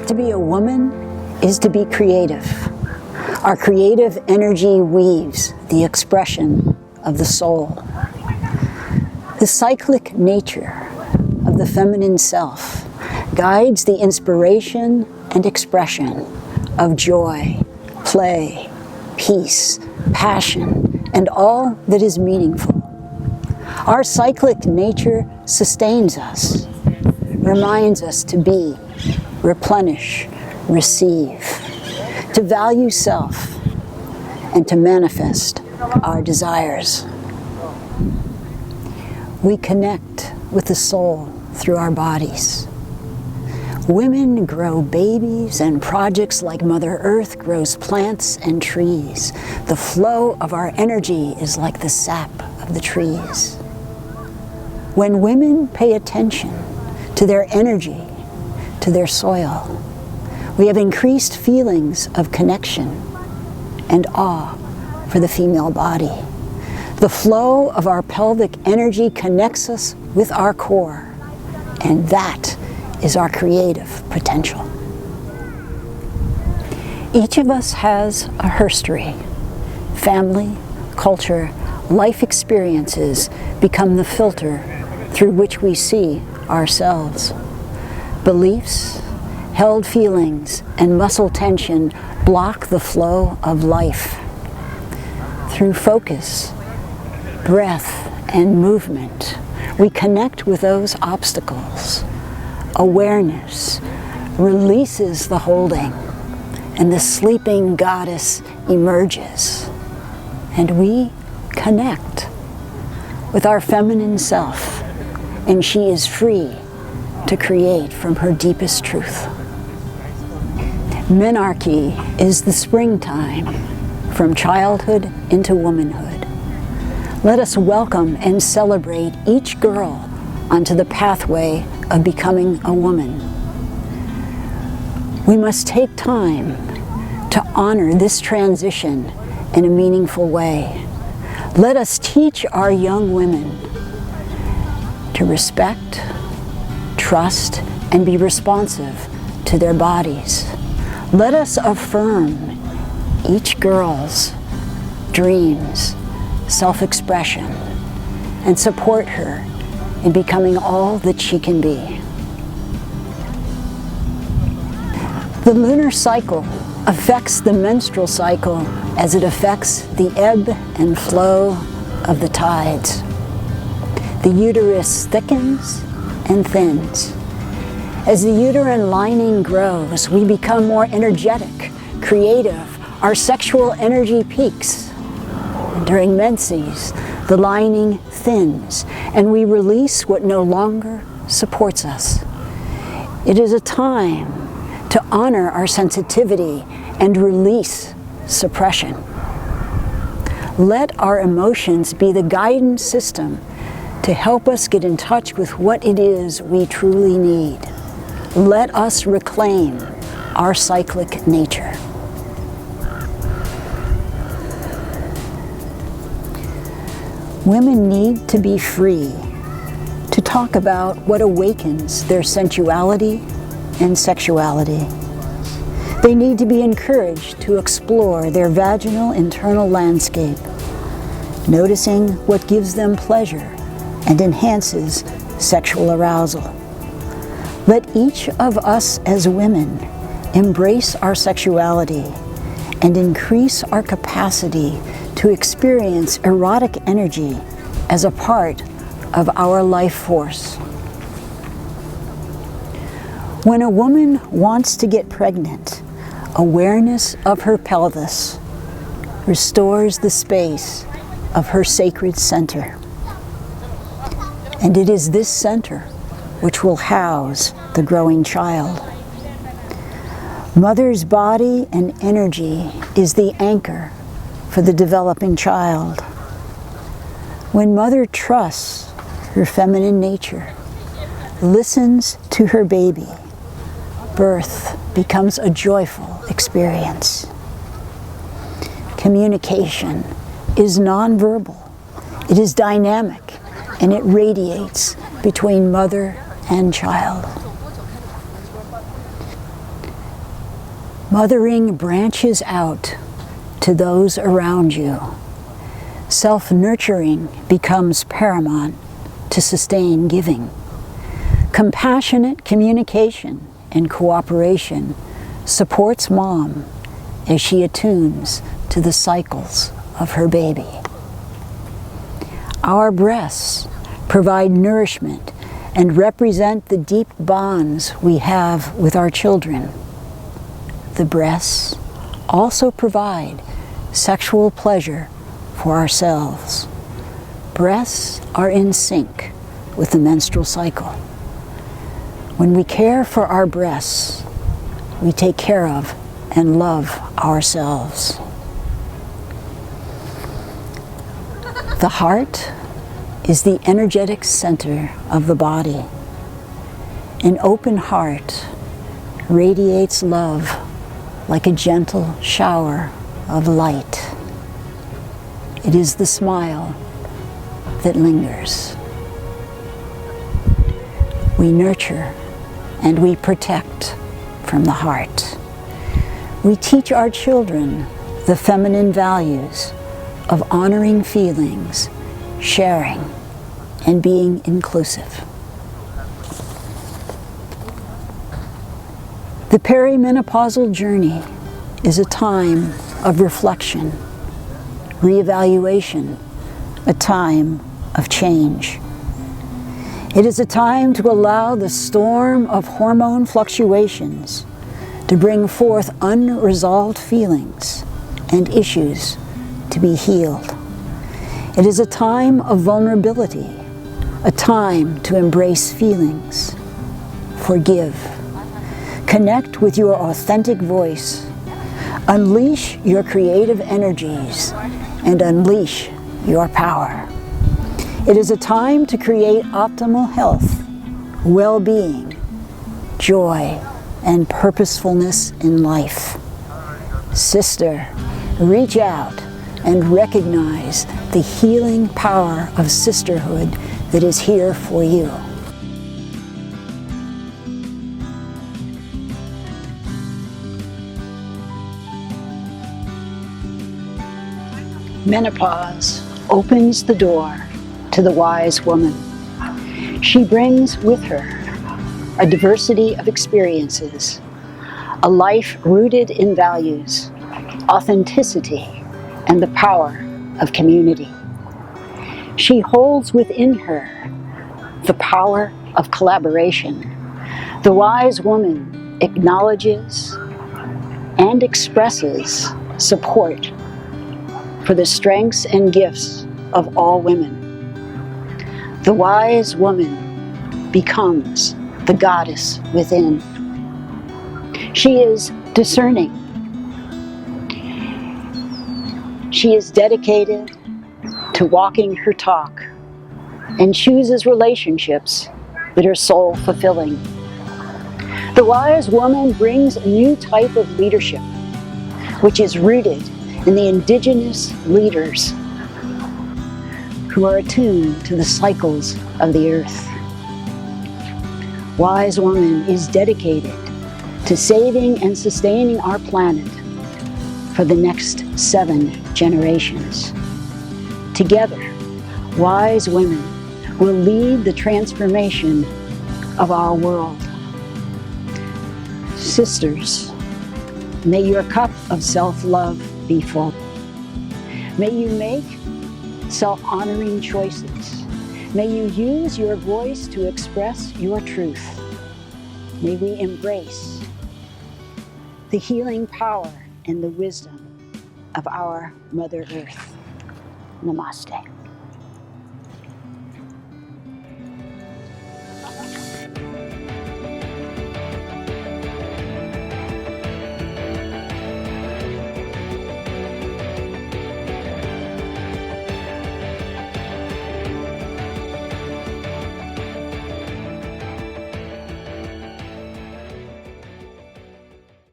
To be a woman is to be creative. Our creative energy weaves the expression of the soul. The cyclic nature of the feminine self guides the inspiration and expression of joy, play, peace, passion, and all that is meaningful. Our cyclic nature sustains us, reminds us to be, replenish, receive, to value self, and to manifest our desires. We connect with the soul through our bodies. Women grow babies and projects like Mother Earth grows plants and trees. The flow of our energy is like the sap of the trees. When women pay attention to their energy, to their soil, we have increased feelings of connection and awe for the female body. The flow of our pelvic energy connects us with our core, and that is our creative potential. Each of us has a history. Family, culture, life experiences become the filter through which we see ourselves. Beliefs, held feelings, and muscle tension block the flow of life. Through focus, breath, and movement, we connect with those obstacles. Awareness releases the holding, and the sleeping goddess emerges, and we connect with our feminine self, and she is free to create from her deepest truth. Menarche is the springtime from childhood into womanhood. Let us welcome and celebrate each girl onto the pathway of becoming a woman. We must take time to honor this transition in a meaningful way. Let us teach our young women to respect, trust, and be responsive to their bodies. Let us affirm each girl's dreams, self-expression, and support her in becoming all that she can be. The lunar cycle affects the menstrual cycle as it affects the ebb and flow of the tides. The uterus thickens and thins. As the uterine lining grows, we become more energetic, creative. Our sexual energy peaks. And during menses, the lining thins, and we release what no longer supports us. It is a time to honor our sensitivity and release suppression. Let our emotions be the guidance system to help us get in touch with what it is we truly need. Let us reclaim our cyclic nature. Women need to be free to talk about what awakens their sensuality and sexuality. They need to be encouraged to explore their vaginal internal landscape, noticing what gives them pleasure and enhances sexual arousal. Let each of us as women embrace our sexuality and increase our capacity to experience erotic energy as a part of our life force. When a woman wants to get pregnant, awareness of her pelvis restores the space of her sacred center. And it is this center which will house the growing child. Mother's body and energy is the anchor for the developing child. When mother trusts her feminine nature, listens to her baby, birth becomes a joyful experience. Communication is nonverbal. It is dynamic, and it radiates between mother and child. Mothering branches out to those around you. Self-nurturing becomes paramount to sustain giving. Compassionate communication and cooperation supports mom as she attunes to the cycles of her baby. Our breasts provide nourishment and represent the deep bonds we have with our children. The breasts also provide sexual pleasure for ourselves. Breasts are in sync with the menstrual cycle. When we care for our breasts, we take care of and love ourselves. The heart is the energetic center of the body. An open heart radiates love like a gentle shower of light. It is the smile that lingers. We nurture and we protect from the heart. We teach our children the feminine values of honoring feelings, sharing, and being inclusive. The perimenopausal journey is a time of reflection, reevaluation, a time of change. It is a time to allow the storm of hormone fluctuations to bring forth unresolved feelings and issues to be healed. It is a time of vulnerability, a time to embrace feelings, forgive, connect with your authentic voice, unleash your creative energies, and unleash your power. It is a time to create optimal health, well-being, joy, and purposefulness in life. Sister, reach out and recognize the healing power of sisterhood that is here for you. Menopause opens the door to the wise woman. She brings with her a diversity of experiences, a life rooted in values, authenticity, and the power of community. She holds within her the power of collaboration. The wise woman acknowledges and expresses support for the strengths and gifts of all women. The wise woman becomes the goddess within. She is discerning. She is dedicated to walking her talk and chooses relationships that are soul-fulfilling. The wise woman brings a new type of leadership, which is rooted in the indigenous leaders who are attuned to the cycles of the earth. Wise woman is dedicated to saving and sustaining our planet for the next 7 generations. Together, wise women will lead the transformation of our world. Sisters, may your cup of self-love be full. May you make self-honoring choices. May you use your voice to express your truth. May we embrace the healing power and the wisdom of our Mother Earth. Namaste.